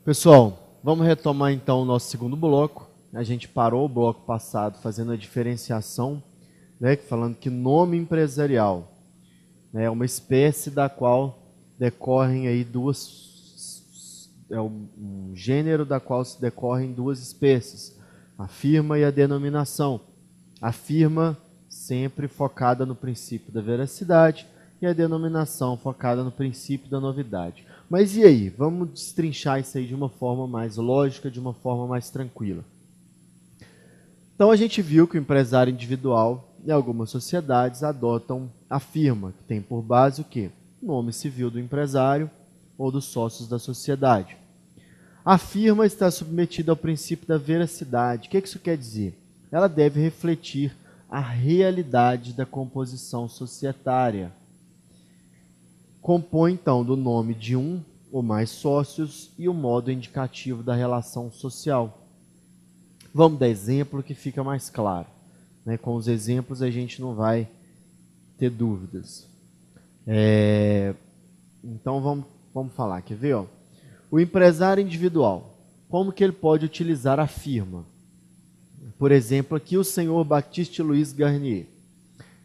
Pessoal, vamos retomar então o nosso segundo bloco. A gente parou o bloco passado fazendo a diferenciação, né, falando que nome empresarial, né, é uma espécie da qual decorrem aí um gênero da qual se decorrem duas espécies, a firma e a denominação. A firma sempre focada no princípio da veracidade e a denominação focada no princípio da novidade. Mas e aí? Vamos destrinchar isso aí de uma forma mais lógica, de uma forma mais tranquila. Então a gente viu que o empresário individual e algumas sociedades adotam a firma, que tem por base o quê? O nome civil do empresário ou dos sócios da sociedade. A firma está submetida ao princípio da veracidade. O que isso quer dizer? Ela deve refletir a realidade da composição societária. Compõe, então, do nome de um ou mais sócios e o modo indicativo da relação social. Vamos dar exemplo que fica mais claro, né? Com os exemplos a gente não vai ter dúvidas. Então vamos falar, quer ver? Ó? O empresário individual, como que ele pode utilizar a firma? Por exemplo, aqui o senhor Baptiste Louis Garnier,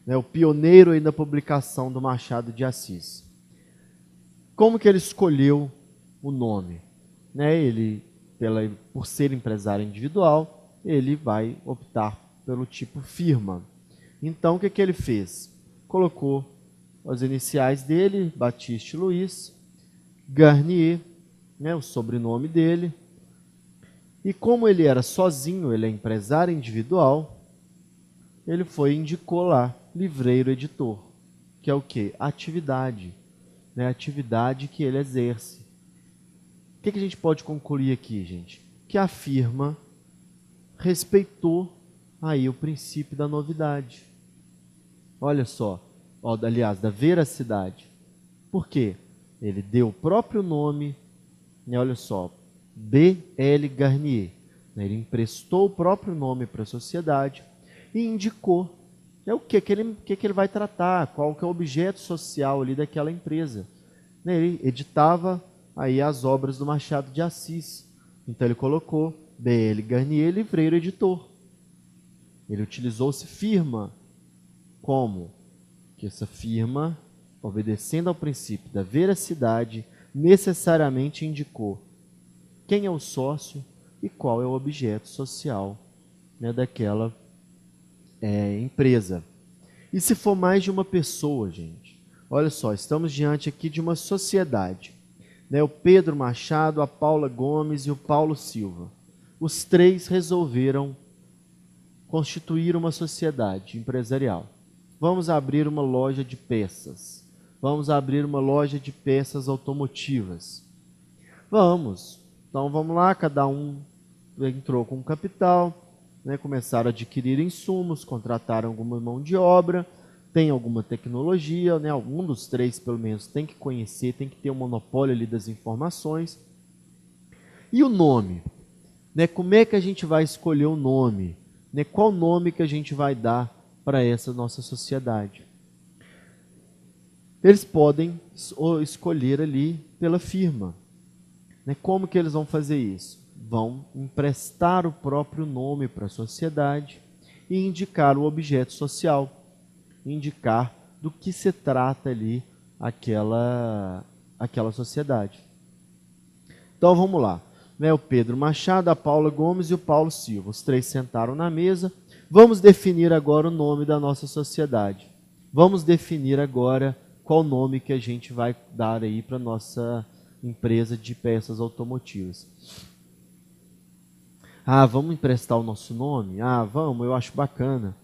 né, o pioneiro aí da publicação do Machado de Assis. Como que ele escolheu o nome? Né, por ser empresário individual, ele vai optar pelo tipo firma. Então, o que ele fez? Colocou as iniciais dele, Baptiste Louis Garnier, né, o sobrenome dele. E como ele era sozinho, ele é empresário individual, ele indicou lá, livreiro editor, que é o quê? Atividade, né? Atividade que ele exerce. O que a gente pode concluir aqui, gente? Que a firma respeitou aí o princípio da novidade. Olha só, aliás, da veracidade. Por quê? Ele deu o próprio nome, né, olha só, B.L. Garnier. Ele emprestou o próprio nome para a sociedade e indicou o que ele vai tratar, qual que é o objeto social ali daquela empresa. Ele editava aí as obras do Machado de Assis. Então ele colocou B.L. Garnier, livreiro editor. Ele utilizou-se firma. Como? Que essa firma, obedecendo ao princípio da veracidade, necessariamente indicou quem é o sócio e qual é o objeto social, né, daquela empresa. E se for mais de uma pessoa, gente? Olha só, estamos diante aqui de uma sociedade. Né, o Pedro Machado, a Paula Gomes e o Paulo Silva. Os três resolveram constituir uma sociedade empresarial. Vamos abrir uma loja de peças. Vamos abrir uma loja de peças automotivas. Vamos. Então vamos lá, cada um entrou com capital, né, começaram a adquirir insumos, contrataram alguma mão de obra, tem alguma tecnologia, né, algum dos três pelo menos tem que conhecer, tem que ter um monopólio ali das informações. E o nome? Né, como é que a gente vai escolher o nome? Né, qual nome que a gente vai dar para essa nossa sociedade? Eles podem escolher ali pela firma. Como que eles vão fazer isso? Vão emprestar o próprio nome para a sociedade e indicar o objeto social, indicar do que se trata ali aquela sociedade. Então vamos lá. O Pedro Machado, a Paula Gomes e o Paulo Silva. Os três sentaram na mesa. Vamos definir agora o nome da nossa sociedade. Vamos definir agora qual nome que a gente vai dar aí para a nossa empresa de peças automotivas. Vamos emprestar o nosso nome? Vamos, eu acho bacana.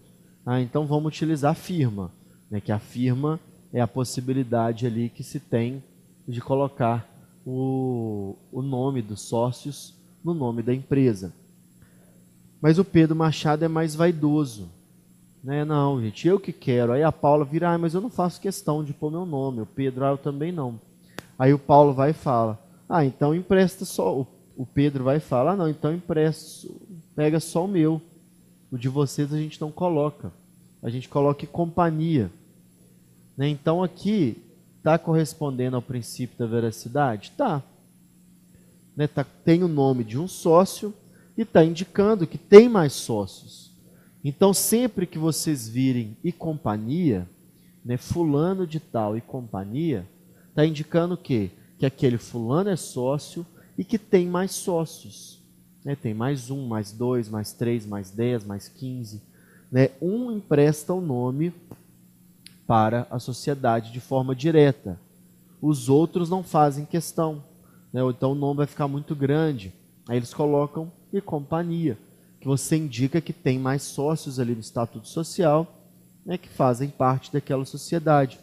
Então vamos utilizar a firma, né, que a firma é a possibilidade ali que se tem de colocar o nome dos sócios no nome da empresa. Mas o Pedro Machado é mais vaidoso. Né? Não, gente, eu que quero. Aí a Paula vira, mas eu não faço questão de pôr meu nome. O Pedro, eu também não. Aí o Paulo vai e fala, então empresta só. O Pedro vai e fala, não, então empresta, pega só o meu. O de vocês a gente não coloca. A gente coloca em companhia. Né? Então aqui, está correspondendo ao princípio da veracidade? Tá. né, tem o nome de um sócio e está indicando que tem mais sócios. Então, sempre que vocês virem e companhia, né, fulano de tal e companhia, está indicando o quê? Que aquele fulano é sócio e que tem mais sócios. Né? Tem mais 1, mais 2, mais 3, mais 10, mais 15. Né? Um empresta o nome para a sociedade de forma direta. Os outros não fazem questão. Né? Ou então o nome vai ficar muito grande. Aí eles colocam e companhia, que você indica que tem mais sócios ali no estatuto social, né, que fazem parte daquela sociedade.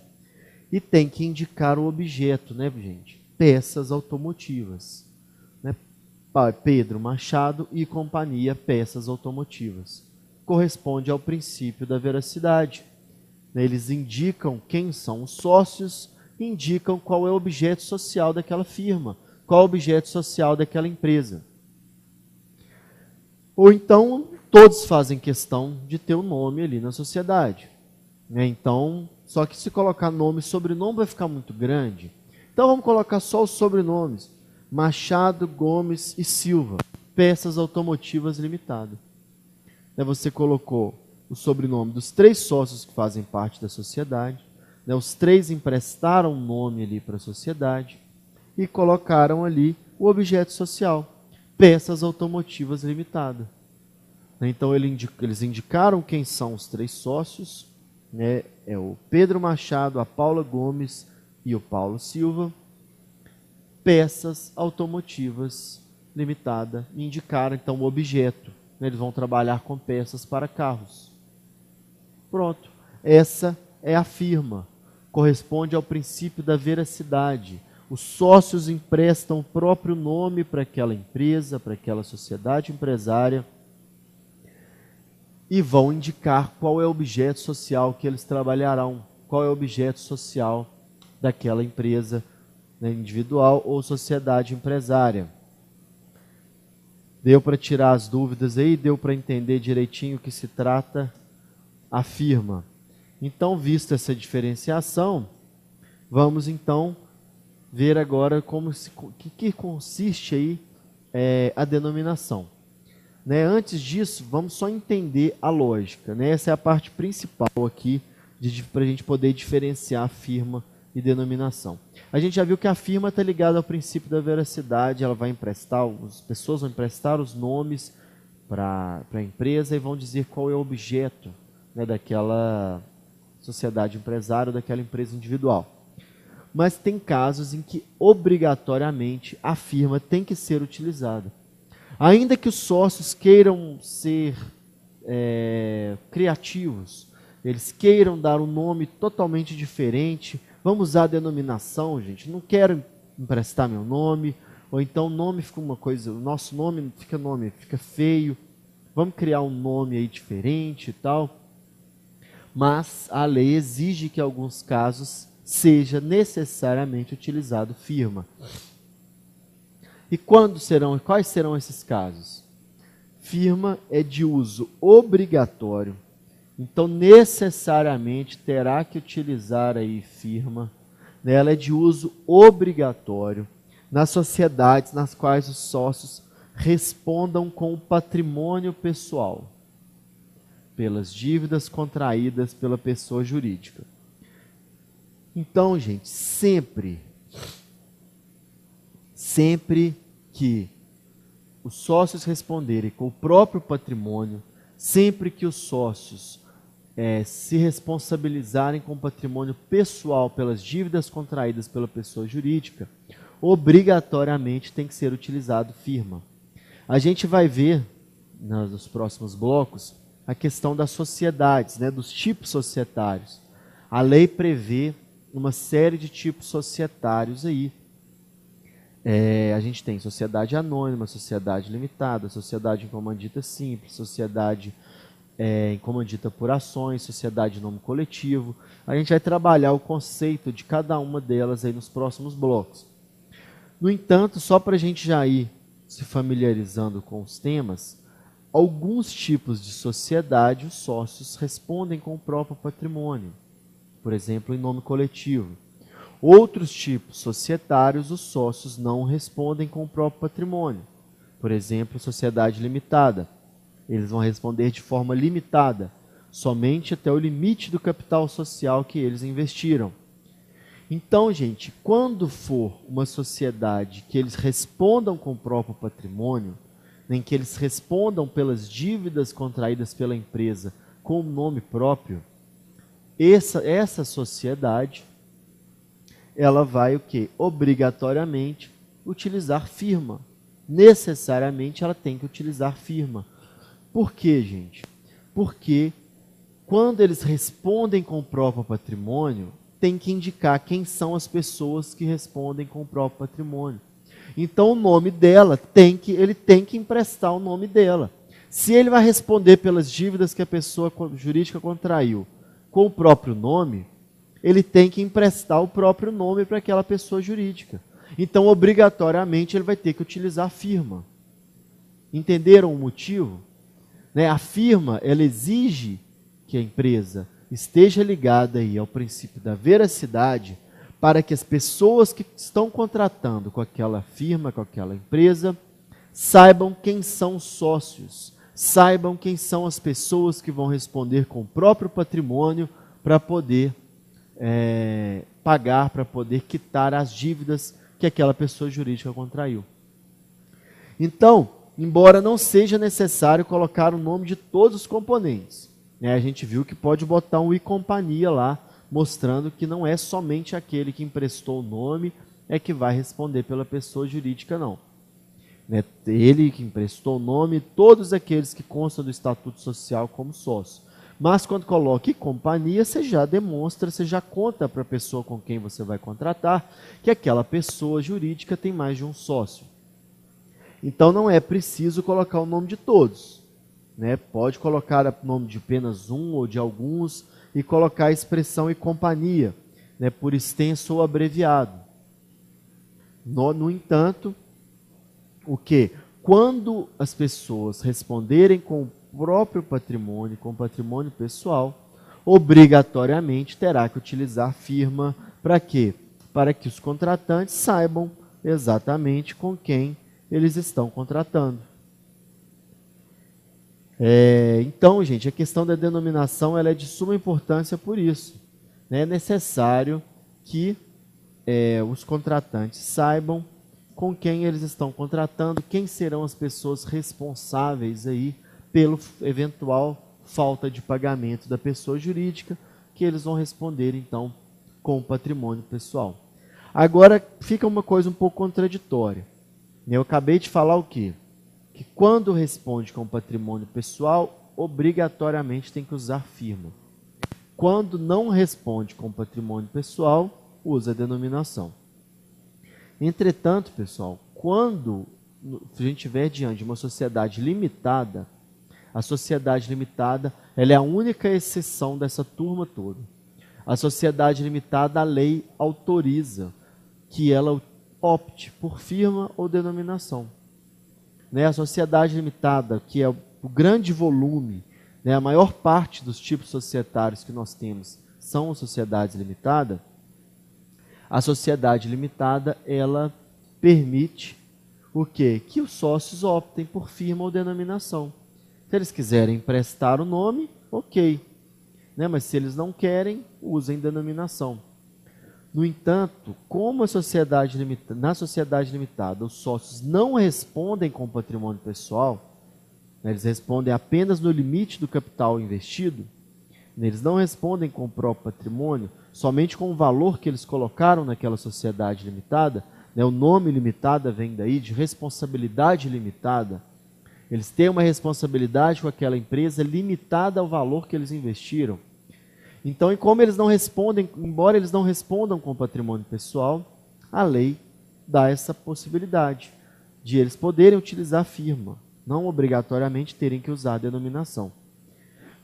E tem que indicar o objeto, né, gente? Peças automotivas. Né? Pedro Machado e companhia, peças automotivas. Corresponde ao princípio da veracidade. Eles indicam quem são os sócios, indicam qual é o objeto social daquela firma, qual é o objeto social daquela empresa. Ou então, todos fazem questão de ter o nome ali na sociedade. Então, só que se colocar nome e sobrenome vai ficar muito grande. Então, vamos colocar só os sobrenomes. Machado, Gomes e Silva, peças automotivas limitada. Você colocou o sobrenome dos 3 sócios que fazem parte da sociedade. Os 3 emprestaram um nome ali para a sociedade e colocaram ali o objeto social. Peças automotivas limitada. Então, eles indicaram quem são os 3 sócios, né? É o Pedro Machado, a Paula Gomes e o Paulo Silva. Peças automotivas limitada. Indicaram, então, o objeto. Eles vão trabalhar com peças para carros. Pronto. Essa é a firma. Corresponde ao princípio da veracidade. Os sócios emprestam o próprio nome para aquela empresa, para aquela sociedade empresária e vão indicar qual é o objeto social que eles trabalharão, qual é o objeto social daquela empresa, né, individual ou sociedade empresária. Deu para tirar as dúvidas aí? Deu para entender direitinho o que se trata a firma? Então, vista essa diferenciação, vamos então ver agora que consiste aí a denominação. Né? Antes disso, vamos só entender a lógica. Né? Essa é a parte principal aqui para a gente poder diferenciar firma e denominação. A gente já viu que a firma está ligada ao princípio da veracidade, ela vai emprestar, as pessoas vão emprestar os nomes para a empresa e vão dizer qual é o objeto, né, daquela sociedade empresária ou daquela empresa individual. Mas tem casos em que obrigatoriamente a firma tem que ser utilizada. Ainda que os sócios queiram ser criativos, eles queiram dar um nome totalmente diferente, vamos usar a denominação, gente, não quero emprestar meu nome, ou então o nome fica uma coisa, o nosso nome fica feio, vamos criar um nome aí diferente e tal. Mas a lei exige que em alguns casos seja necessariamente utilizado firma. E quais serão esses casos? Firma é de uso obrigatório, então necessariamente terá que utilizar aí firma. Ela é de uso obrigatório nas sociedades nas quais os sócios respondam com o patrimônio pessoal, pelas dívidas contraídas pela pessoa jurídica. Então, gente, sempre que os sócios responderem com o próprio patrimônio, sempre que os sócios se responsabilizarem com o patrimônio pessoal pelas dívidas contraídas pela pessoa jurídica, obrigatoriamente tem que ser utilizado firma. A gente vai ver nos próximos blocos a questão das sociedades, né, dos tipos societários. A lei prevê uma série de tipos societários aí. A gente tem sociedade anônima, sociedade limitada, sociedade em comandita simples, sociedade em comandita por ações, sociedade em nome coletivo. A gente vai trabalhar o conceito de cada uma delas aí nos próximos blocos. No entanto, só para a gente já ir se familiarizando com os temas, alguns tipos de sociedade, os sócios respondem com o próprio patrimônio, por exemplo, em nome coletivo. Outros tipos societários, os sócios não respondem com o próprio patrimônio. Por exemplo, sociedade limitada. Eles vão responder de forma limitada, somente até o limite do capital social que eles investiram. Então, gente, quando for uma sociedade que eles respondam com o próprio patrimônio, nem que eles respondam pelas dívidas contraídas pela empresa com o nome próprio, essa sociedade, ela vai o quê? Obrigatoriamente utilizar firma. Necessariamente ela tem que utilizar firma. Por quê, gente? Porque quando eles respondem com o próprio patrimônio, tem que indicar quem são as pessoas que respondem com o próprio patrimônio. Então o nome dela ele tem que emprestar o nome dela. Se ele vai responder pelas dívidas que a pessoa jurídica contraiu com o próprio nome, ele tem que emprestar o próprio nome para aquela pessoa jurídica. Então, obrigatoriamente, ele vai ter que utilizar a firma. Entenderam o motivo? A firma, ela exige que a empresa esteja ligada aí ao princípio da veracidade, para que as pessoas que estão contratando com aquela firma, com aquela empresa, saibam quem são os sócios, saibam quem são as pessoas que vão responder com o próprio patrimônio para poder pagar, para poder quitar as dívidas que aquela pessoa jurídica contraiu. Então, embora não seja necessário colocar o nome de todos os componentes, a gente viu que pode botar um e companhia lá, mostrando que não é somente aquele que emprestou o nome que vai responder pela pessoa jurídica, não. Ele que emprestou o nome, todos aqueles que constam do Estatuto Social como sócio. Mas quando coloca e companhia, você já demonstra, você já conta para a pessoa com quem você vai contratar que aquela pessoa jurídica tem mais de um sócio. Então não é preciso colocar o nome de todos. Pode colocar o nome de apenas um ou de alguns e colocar a expressão e companhia, por extenso ou abreviado. No entanto, quando as pessoas responderem com o próprio patrimônio, com o patrimônio pessoal, obrigatoriamente terá que utilizar firma. Para quê? Para que os contratantes saibam exatamente com quem eles estão contratando. Então, gente, a questão da denominação ela é de suma importância por isso. É necessário que os contratantes saibam com quem eles estão contratando, quem serão as pessoas responsáveis aí pelo eventual falta de pagamento da pessoa jurídica, que eles vão responder, então, com o patrimônio pessoal. Agora, fica uma coisa um pouco contraditória. Eu acabei de falar o quê? Que quando responde com o patrimônio pessoal, obrigatoriamente tem que usar firma. Quando não responde com o patrimônio pessoal, usa a denominação. Entretanto, pessoal, quando a gente estiver diante de uma sociedade limitada, a sociedade limitada ela é a única exceção dessa turma toda. A sociedade limitada, a lei autoriza que ela opte por firma ou denominação. A sociedade limitada, que é o grande volume, a maior parte dos tipos societários que nós temos são sociedades limitadas. A sociedade limitada, ela permite o quê? Que os sócios optem por firma ou denominação. Se eles quiserem emprestar o nome, ok. Mas se eles não querem, usem denominação. No entanto, como na sociedade limitada os sócios não respondem com o patrimônio pessoal, eles respondem apenas no limite do capital investido, eles não respondem com o próprio patrimônio, somente com o valor que eles colocaram naquela sociedade limitada, o nome limitada vem daí de responsabilidade limitada. Eles têm uma responsabilidade com aquela empresa limitada ao valor que eles investiram. Então, como eles não respondem, embora eles não respondam com o patrimônio pessoal, a lei dá essa possibilidade de eles poderem utilizar a firma, não obrigatoriamente terem que usar a denominação.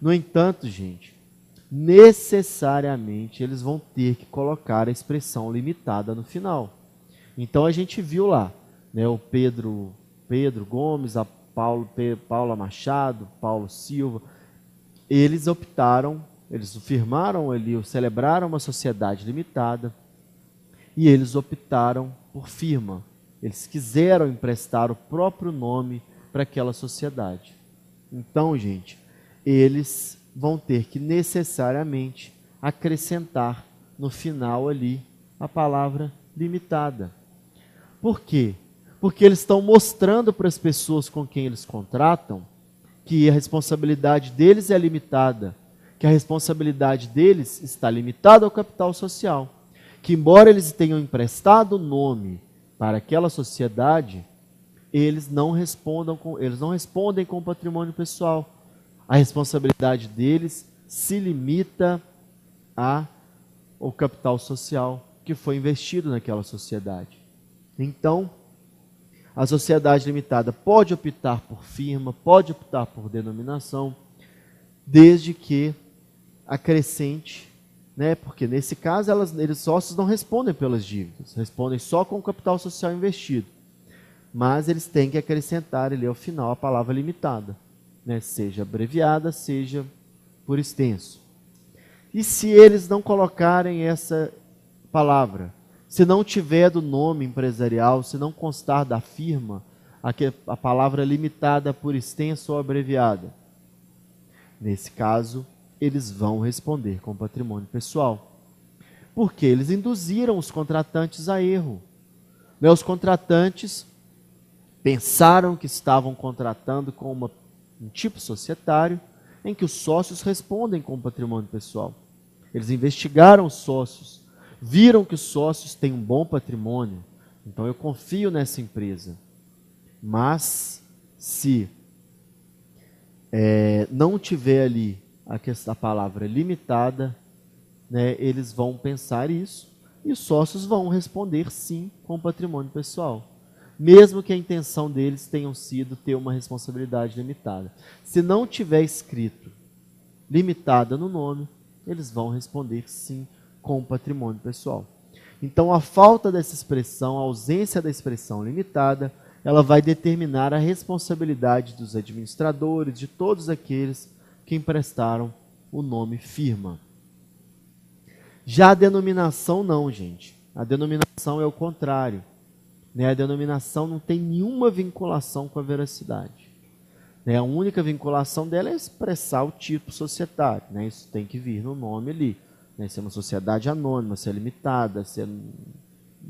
No entanto, gente, necessariamente eles vão ter que colocar a expressão limitada no final. Então, a gente viu lá, o Pedro Gomes, a Paula Machado, Paulo Silva, eles optaram, eles firmaram ali, celebraram uma sociedade limitada, e eles optaram por firma. Eles quiseram emprestar o próprio nome para aquela sociedade. Então, gente, eles vão ter que necessariamente acrescentar no final ali a palavra limitada. Por quê? Porque eles estão mostrando para as pessoas com quem eles contratam que a responsabilidade deles é limitada, que a responsabilidade deles está limitada ao capital social, que embora eles tenham emprestado o nome para aquela sociedade, eles não respondem com o patrimônio pessoal. A responsabilidade deles se limita ao capital social que foi investido naquela sociedade. Então, a sociedade limitada pode optar por firma, pode optar por denominação, desde que acrescente, né? Porque nesse caso eles sócios não respondem pelas dívidas, respondem só com o capital social investido. Mas eles têm que acrescentar ali ao final a palavra limitada, né? Seja abreviada, seja por extenso. E se eles não colocarem essa palavra, se não tiver do nome empresarial, se não constar da firma, a palavra limitada por extenso ou abreviada, nesse caso, eles vão responder com patrimônio pessoal. Porque eles induziram os contratantes a erro. Né? Os contratantes pensaram que estavam contratando com um tipo societário em que os sócios respondem com patrimônio pessoal. Eles investigaram os sócios, viram que os sócios têm um bom patrimônio, então eu confio nessa empresa. Mas, se não tiver ali a palavra limitada, né, eles vão pensar isso, e os sócios vão responder sim com patrimônio pessoal, mesmo que a intenção deles tenha sido ter uma responsabilidade limitada. Se não tiver escrito limitada no nome, eles vão responder sim com patrimônio pessoal. Então, a falta dessa expressão, a ausência da expressão limitada, ela vai determinar a responsabilidade dos administradores, de todos aqueles que emprestaram o nome firma. Já a denominação não, gente. A denominação é o contrário. Né? A denominação não tem nenhuma vinculação com a veracidade. Né? A única vinculação dela é expressar o tipo societário. Né? Isso tem que vir no nome ali. Né? Se é uma sociedade anônima, se é limitada, se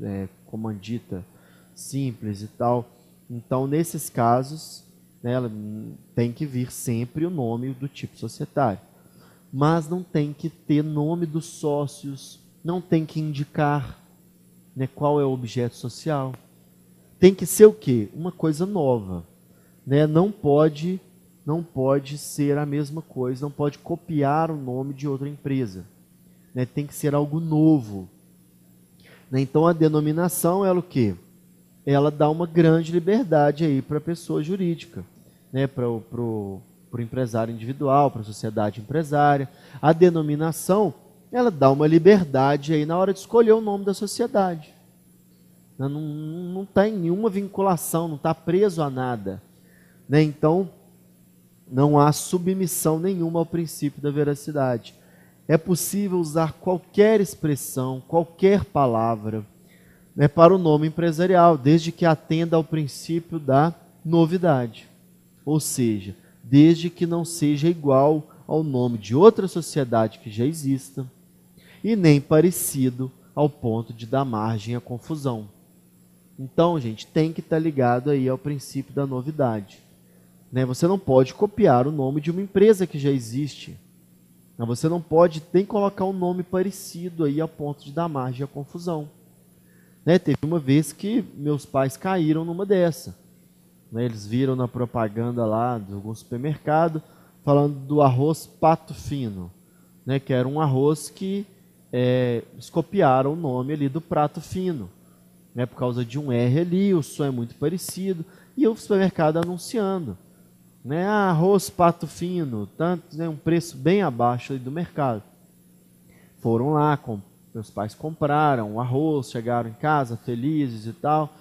é comandita simples e tal. Então, nesses casos, né, ela tem que vir sempre o nome do tipo societário. Mas não tem que ter nome dos sócios, não tem que indicar, né, qual é o objeto social. Tem que ser o quê? Uma coisa nova. Né? Não pode ser a mesma coisa, não pode copiar o nome de outra empresa. Né? Tem que ser algo novo. Né? Então, a denominação é o quê? Ela dá uma grande liberdade aí para a pessoa jurídica, né? Para o empresário individual, para a sociedade empresária. A denominação, ela dá uma liberdade aí na hora de escolher o nome da sociedade. Não tem nenhuma vinculação, não está preso a nada. Né? Então, não há submissão nenhuma ao princípio da veracidade. É possível usar qualquer expressão, qualquer palavra, né, para o nome empresarial, desde que atenda ao princípio da novidade. Ou seja, desde que não seja igual ao nome de outra sociedade que já exista e nem parecido ao ponto de dar margem à confusão. Então, gente, tem que estar ligado aí ao princípio da novidade. Né? Você não pode copiar o nome de uma empresa que já existe. Você não pode nem colocar um nome parecido aí a ponto de dar margem à confusão. Né? Teve uma vez que meus pais caíram numa dessa. Né? Eles viram na propaganda lá de algum supermercado falando do arroz Pato Fino, né? Que era um arroz que eles copiaram o nome ali do Prato Fino, né? Por causa de um R ali, o som é muito parecido, e o supermercado anunciando, né? Arroz Pato Fino, tanto, né? Um preço bem abaixo ali do mercado. Foram lá, meus pais compraram o arroz, chegaram em casa felizes e tal.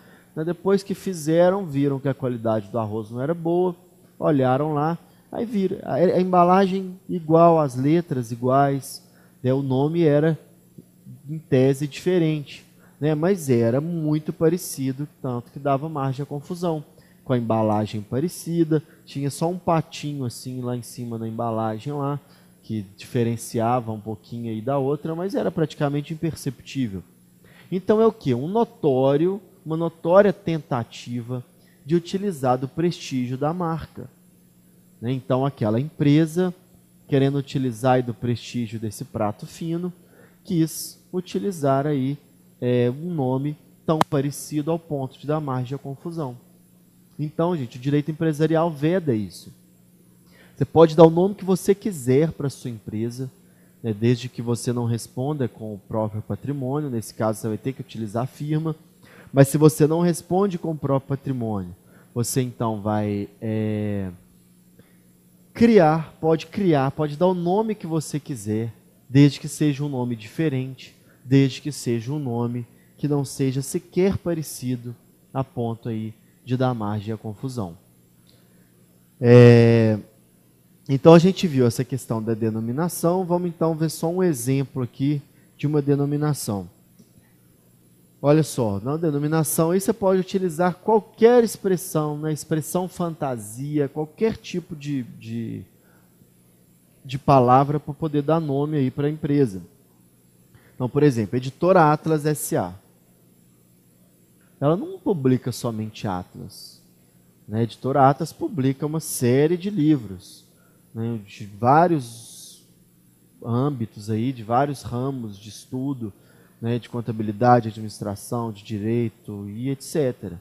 Depois que fizeram, viram que a qualidade do arroz não era boa, olharam lá, aí viram a embalagem igual, as letras iguais, né? O nome era, em tese, diferente. né? Mas era muito parecido, tanto que dava margem à confusão. Com a embalagem parecida, tinha só um patinho assim lá em cima da embalagem lá, que diferenciava um pouquinho aí da outra, mas era praticamente imperceptível. Então é o que? Uma notória tentativa de utilizar do prestígio da marca, né? Então aquela empresa, querendo utilizar aí do prestígio desse prato fino, quis utilizar aí um nome tão parecido ao ponto de dar margem à confusão. Então, gente, o direito empresarial veda isso. Você pode dar o nome que você quiser para a sua empresa, né, desde que você não responda com o próprio patrimônio. Nesse caso, você vai ter que utilizar a firma. Mas se você não responde com o próprio patrimônio, você então vai pode dar o nome que você quiser, desde que seja um nome diferente, desde que seja um nome que não seja sequer parecido a ponto aí de dar margem à confusão. Então a gente viu essa questão da denominação. Vamos então ver só um exemplo aqui de uma denominação. Olha só, na denominação aí você pode utilizar qualquer expressão, né? Expressão fantasia, qualquer tipo de palavra para poder dar nome aí para a empresa. Então, por exemplo, Editora Atlas S.A. Ela não publica somente Atlas, né? A Editora Atlas publica uma série de livros, né, de vários âmbitos aí, de vários ramos de estudo, né, de contabilidade, administração, de direito e etc.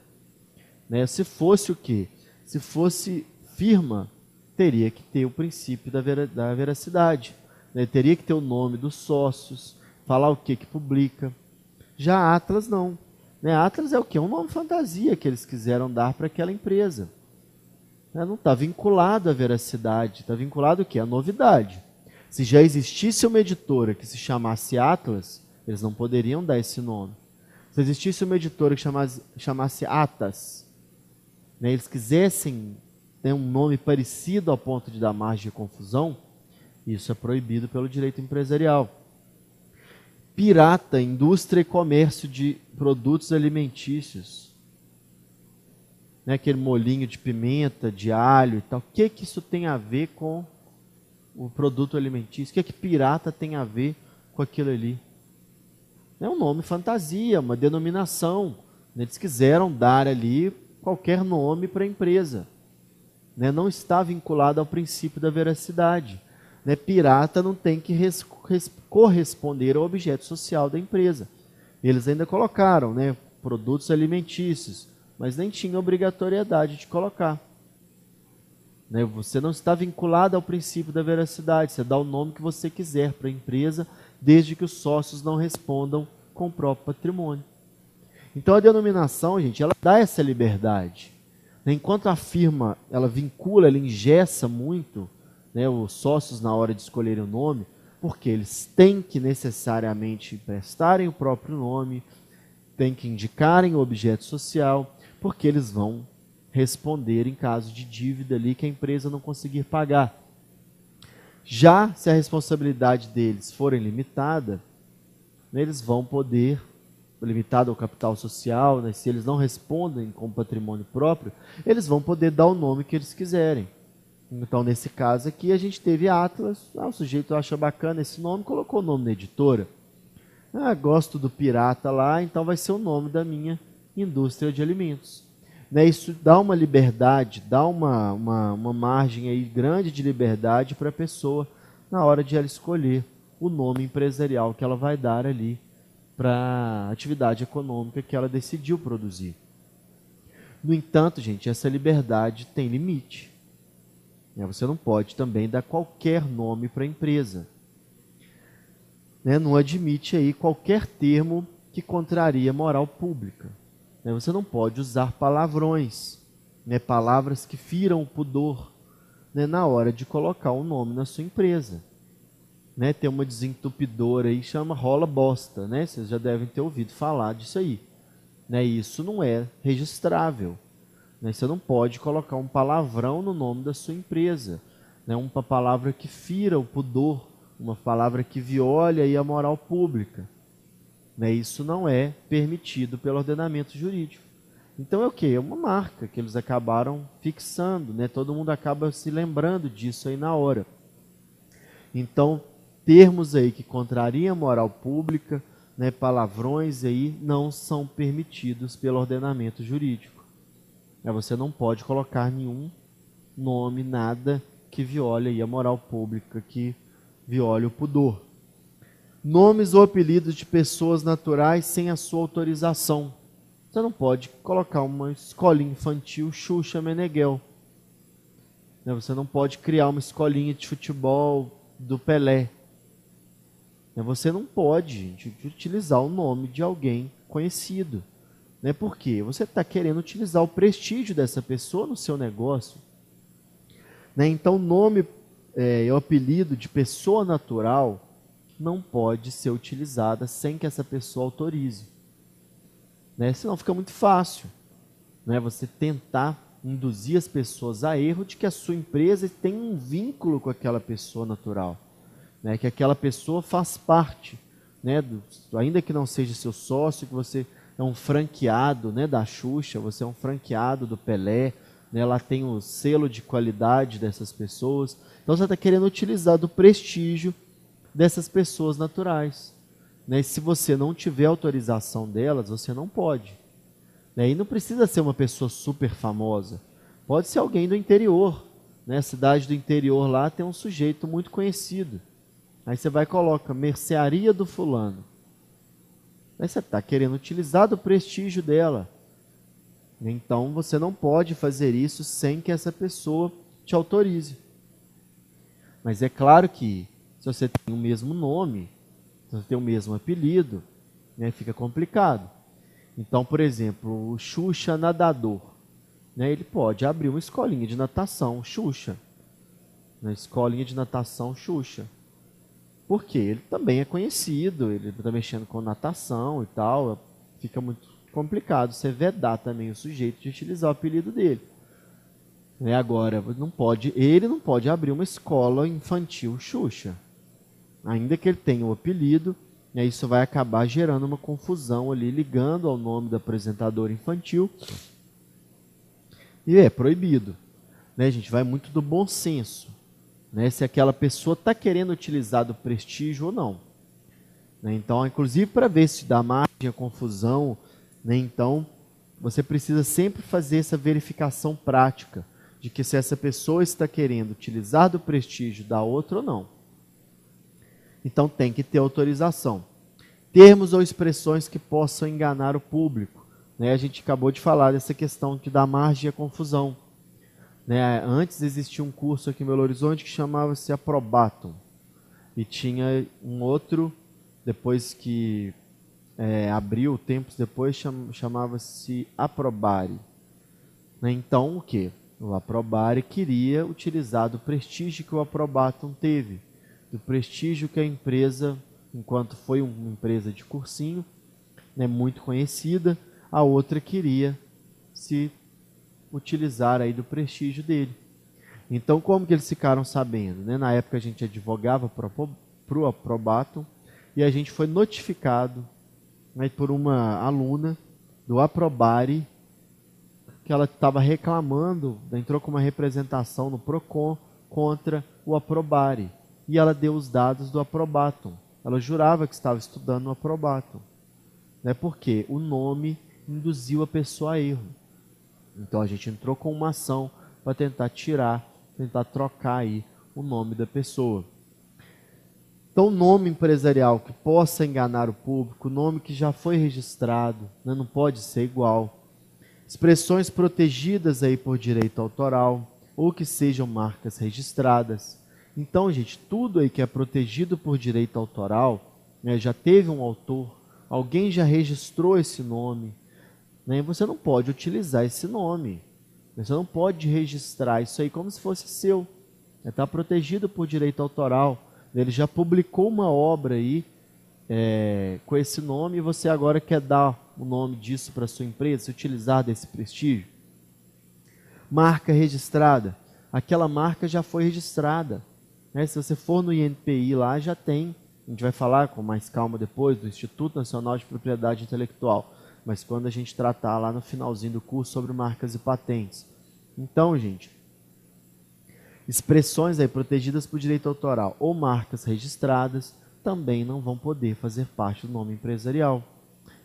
Né? Se fosse o quê? Se fosse firma, teria que ter o princípio da veracidade, né? Teria que ter o nome dos sócios, falar o que publica. Já Atlas não. Né? Atlas é o quê? Um nome fantasia que eles quiseram dar para aquela empresa. Não está vinculado à veracidade, está vinculado o quê? À novidade. Se já existisse uma editora que se chamasse Atlas, eles não poderiam dar esse nome. Se existisse uma editora que chamasse Atas, né, eles quisessem ter um nome parecido ao ponto de dar margem de confusão, isso é proibido pelo direito empresarial. Pirata, indústria e comércio de produtos alimentícios. Né, aquele molinho de pimenta, de alho e tal. O que isso tem a ver com o produto alimentício? O que pirata tem a ver com aquilo ali? É um nome fantasia, uma denominação. Eles quiseram dar ali qualquer nome para a empresa. Né, não está vinculado ao princípio da veracidade. Né, pirata não tem que corresponder ao objeto social da empresa. Eles ainda colocaram, né, produtos alimentícios, mas nem tinha obrigatoriedade de colocar. Né, você não está vinculado ao princípio da veracidade, você dá o nome que você quiser para a empresa, desde que os sócios não respondam com o próprio patrimônio. Então a denominação, gente, ela dá essa liberdade. Enquanto a firma, ela vincula, ela engessa muito, né, os sócios na hora de escolherem o nome, porque eles têm que necessariamente prestarem o próprio nome, têm que indicarem o objeto social, porque eles vão responder em caso de dívida ali que a empresa não conseguir pagar. Já se a responsabilidade deles for limitada, né, eles vão poder, limitada ao capital social, né, se eles não respondem com patrimônio próprio, eles vão poder dar o nome que eles quiserem. Então, nesse caso aqui, a gente teve Atlas. O sujeito acha bacana esse nome, colocou o nome na editora. Gosto do pirata lá, então vai ser o nome da minha indústria de alimentos. Né, isso dá uma liberdade, dá uma margem aí grande de liberdade para a pessoa na hora de ela escolher o nome empresarial que ela vai dar ali para a atividade econômica que ela decidiu produzir. No entanto, gente, essa liberdade tem limite. Você não pode também dar qualquer nome para a empresa. Não admite aí qualquer termo que contraria a moral pública. Você não pode usar palavrões, palavras que firam o pudor, na hora de colocar um nome na sua empresa. Tem uma desentupidora aí que chama rola bosta. Vocês já devem ter ouvido falar disso aí. Isso não é registrável. Você não pode colocar um palavrão no nome da sua empresa. Uma palavra que fira o pudor, uma palavra que viola aí a moral pública. né? Isso não é permitido pelo ordenamento jurídico. Então é o quê? É uma marca que eles acabaram fixando, né? Todo mundo acaba se lembrando disso aí na hora. Então, termos aí que contrariam a moral pública, né, palavrões aí, não são permitidos pelo ordenamento jurídico. Você não pode colocar nenhum nome, nada que viole aí a moral pública, que viole o pudor. Nomes ou apelidos de pessoas naturais sem a sua autorização. Você não pode colocar uma escolinha infantil Xuxa Meneghel. Você não pode criar uma escolinha de futebol do Pelé. Você não pode, gente, utilizar o nome de alguém conhecido. Por quê? Você está querendo utilizar o prestígio dessa pessoa no seu negócio. Então, nome e o apelido de pessoa natural não pode ser utilizada sem que essa pessoa autorize. Senão fica muito fácil, você tentar induzir as pessoas a erro de que a sua empresa tem um vínculo com aquela pessoa natural, que aquela pessoa faz parte, ainda que não seja seu sócio, que você é um franqueado da Xuxa, você é um franqueado do Pelé, lá tem o selo de qualidade dessas pessoas. Então você está querendo utilizar do prestígio dessas pessoas naturais. E se você não tiver autorização delas, você não pode. E não precisa ser uma pessoa super famosa. Pode ser alguém do interior. Cidade do interior lá tem um sujeito muito conhecido. Aí você vai e coloca mercearia do fulano. Aí você está querendo utilizar do prestígio dela. Então você não pode fazer isso sem que essa pessoa te autorize. Mas é claro que se você tem o mesmo nome, se você tem o mesmo apelido, fica complicado. Então, por exemplo, o Xuxa nadador, ele pode abrir uma escolinha de natação Xuxa. Escolinha de natação Xuxa. Por quê? Ele também é conhecido, ele está mexendo com natação e tal, fica muito complicado você vedar também o sujeito de utilizar o apelido dele. Agora, ele não pode abrir uma escola infantil Xuxa. Ainda que ele tenha o apelido, isso vai acabar gerando uma confusão ali, ligando ao nome do apresentador infantil. E é proibido. A gente vai muito do bom senso. Se aquela pessoa está querendo utilizar do prestígio ou não. Então, inclusive para ver se dá margem a confusão, então você precisa sempre fazer essa verificação prática de que se essa pessoa está querendo utilizar do prestígio da outra ou não. Então tem que ter autorização. Termos ou expressões que possam enganar o público. A gente acabou de falar dessa questão que dá margem à confusão. Antes existia um curso aqui em Belo Horizonte que chamava-se Aprobatum. E tinha um outro, depois que abriu, tempos depois, chamava-se Aprobare. Então o que? O Aprobare queria utilizar do prestígio que o Aprobatum teve, do prestígio que a empresa, enquanto foi uma empresa de cursinho, muito conhecida, a outra queria se utilizar aí do prestígio dele. Então, como que eles ficaram sabendo? Na época a gente advogava para o Aprobatum e a gente foi notificado por uma aluna do Aprobare que ela estava reclamando, entrou com uma representação no Procon contra o Aprobare. E ela deu os dados do Aprobatum. Ela jurava que estava estudando no Aprobatum. Porque o nome induziu a pessoa a erro. Então a gente entrou com uma ação para tentar tentar trocar aí o nome da pessoa. Então, nome empresarial que possa enganar o público, nome que já foi registrado, não pode ser igual. Expressões protegidas aí por direito autoral ou que sejam marcas registradas. Então, gente, tudo aí que é protegido por direito autoral, já teve um autor, alguém já registrou esse nome, você não pode utilizar esse nome. Você não pode registrar isso aí como se fosse seu. Está protegido por direito autoral. Ele já publicou uma obra aí com esse nome e você agora quer dar o nome disso para a sua empresa, se utilizar desse prestígio. Marca registrada. Aquela marca já foi registrada. Se você for no INPI lá, já tem A gente vai falar com mais calma depois do Instituto Nacional de Propriedade Intelectual, mas quando a gente tratar lá no finalzinho do curso sobre marcas e patentes. Então, gente, expressões aí protegidas por direito autoral ou marcas registradas também não vão poder fazer parte do nome empresarial,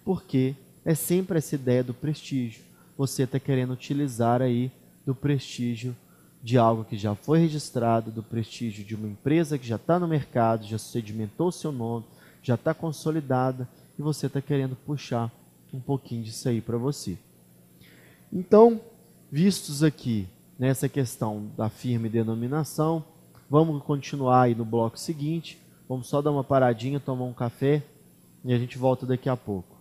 porque é sempre essa ideia do prestígio. Você está querendo utilizar aí do prestígio de algo que já foi registrado, do prestígio de uma empresa que já está no mercado, já sedimentou o seu nome, já está consolidada, e você está querendo puxar um pouquinho disso aí para você. Então, vistos aqui nessa questão da firma e denominação, vamos continuar aí no bloco seguinte. Vamos só dar uma paradinha, tomar um café e a gente volta daqui a pouco.